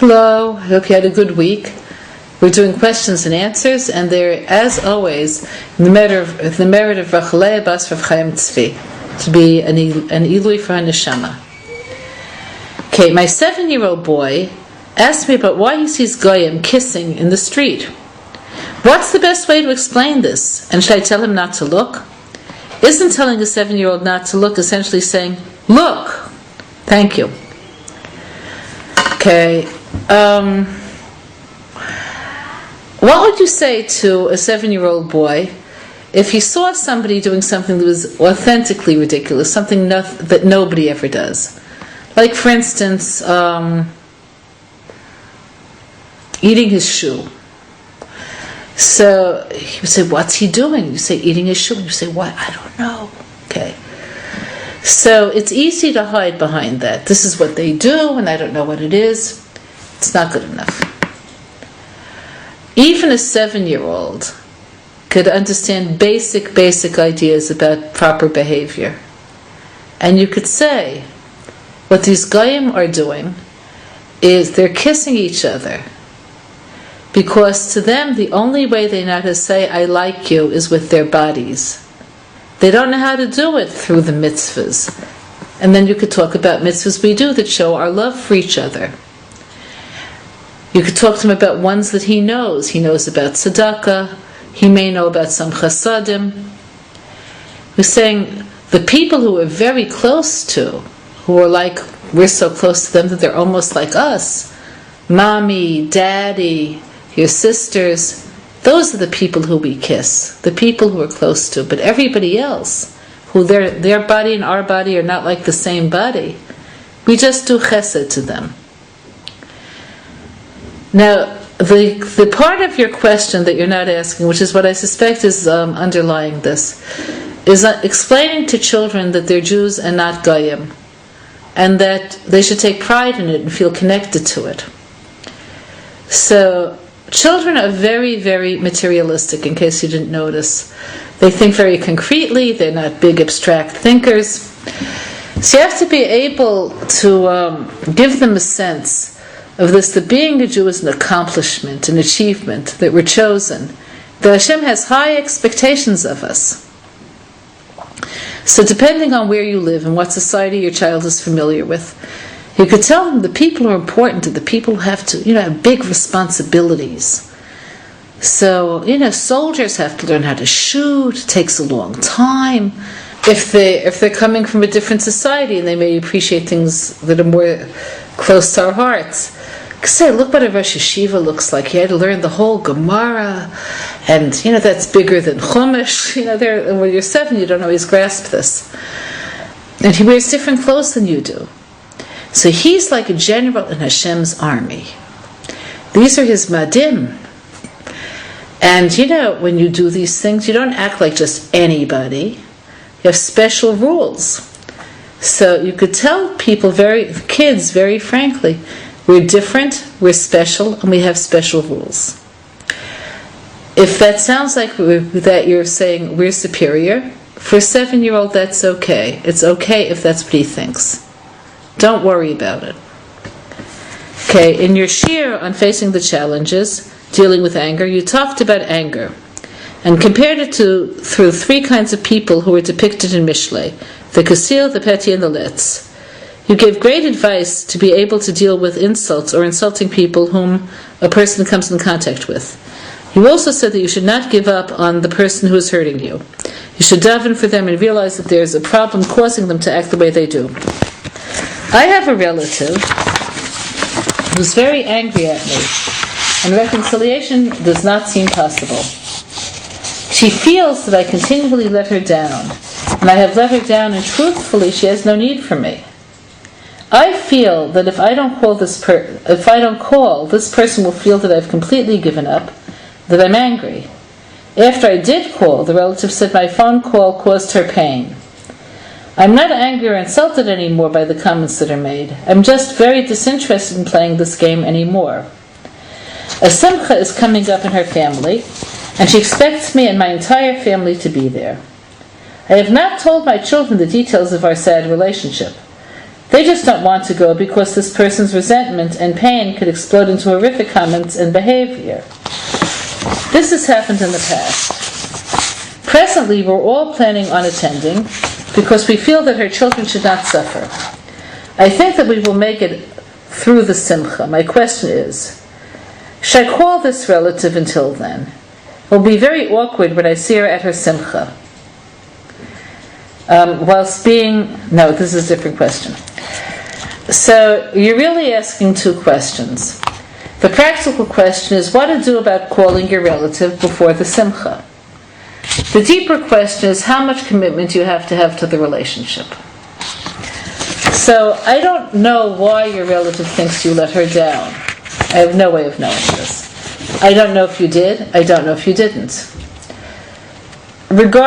Hello, I hope you had a good week. We're doing questions and answers, and they're, as always, the merit of Rachalea Bas Rav Chaim Tzvi, to be an Ilui for Haneshama. Okay, my 7-year-old boy asked me about why he sees Goyim kissing in the street. What's the best way to explain this? And should I tell him not to look? Isn't telling a 7-year-old not to look essentially saying, look? Thank you. Okay. What would you say to a 7-year-old boy if he saw somebody doing something that was authentically ridiculous, something that nobody ever does? Like, for instance, eating his shoe. So he would say, what's he doing? You say, eating his shoe. You say, what? I don't know. Okay. So it's easy to hide behind that. This is what they do, and I don't know what it is. It's not good enough. Even a 7-year-old could understand basic ideas about proper behavior. And you could say, what these Goyim are doing is they're kissing each other. Because to them, the only way they know how to say, I like you, is with their bodies. They don't know how to do it through the mitzvahs. And then you could talk about mitzvahs we do that show our love for each other. You could talk to him about ones that he knows. He knows about tzedakah. He may know about some chasadim. We're saying the people who we're very close to, who are like, we're so close to them that they're almost like us. Mommy, daddy, your sisters, those are the people who we kiss, the people who are close to. But everybody else, who their body and our body are not like the same body, we just do chesed to them. Now, the part of your question that you're not asking, which is what I suspect is underlying this, is explaining to children that they're Jews and not Goyim, and that they should take pride in it and feel connected to it. So, children are very, very materialistic, in case you didn't notice. They think very concretely, they're not big abstract thinkers. So you have to be able to give them a sense of this, that being a Jew is an accomplishment, an achievement, that we're chosen, that Hashem has high expectations of us. So depending on where you live and what society your child is familiar with, you could tell them the people who are important to the people who have to, have big responsibilities. So, soldiers have to learn how to shoot. It takes a long time. If they're coming from a different society and they may appreciate things that are more close to our hearts. Say, look what a Rosh Yeshiva looks like. He had to learn the whole Gemara, and that's bigger than Chumash. When you're 7, you don't always grasp this. And he wears different clothes than you do. So he's like a general in Hashem's army. These are his madim. And when you do these things, you don't act like just anybody. You have special rules. So you could tell kids very frankly, we're different, we're special, and we have special rules. If that sounds like that you're saying we're superior, for a 7-year-old that's okay. It's okay if that's what he thinks. Don't worry about it. Okay, in your shir on facing the challenges, dealing with anger, you talked about anger and compared it through 3 kinds of people who were depicted in Mishlei: the Kasil, the Petty, and the Letz. You gave great advice to be able to deal with insults or insulting people whom a person comes in contact with. You also said that you should not give up on the person who is hurting you. You should daven for them and realize that there's a problem causing them to act the way they do. I have a relative who's very angry at me, and reconciliation does not seem possible. She feels that I continually let her down, and I have let her down, and truthfully she has no need for me. I feel that if I don't call, this person will feel that I've completely given up, that I'm angry. After I did call, the relative said my phone call caused her pain. I'm not angry or insulted anymore by the comments that are made. I'm just very disinterested in playing this game anymore. A simcha is coming up in her family, and she expects me and my entire family to be there. I have not told my children the details of our sad relationship. They just don't want to go because this person's resentment and pain could explode into horrific comments and behavior. This has happened in the past. Presently, we're all planning on attending because we feel that her children should not suffer. I think that we will make it through the simcha. My question is, should I call this relative until then? It will be very awkward when I see her at her simcha. No, this is a different question. So you're really asking two questions. The practical question is what to do about calling your relative before the simcha. The deeper question is how much commitment you have to the relationship. So I don't know why your relative thinks you let her down. I have no way of knowing this. I don't know if you did. I don't know if you didn't. Regarding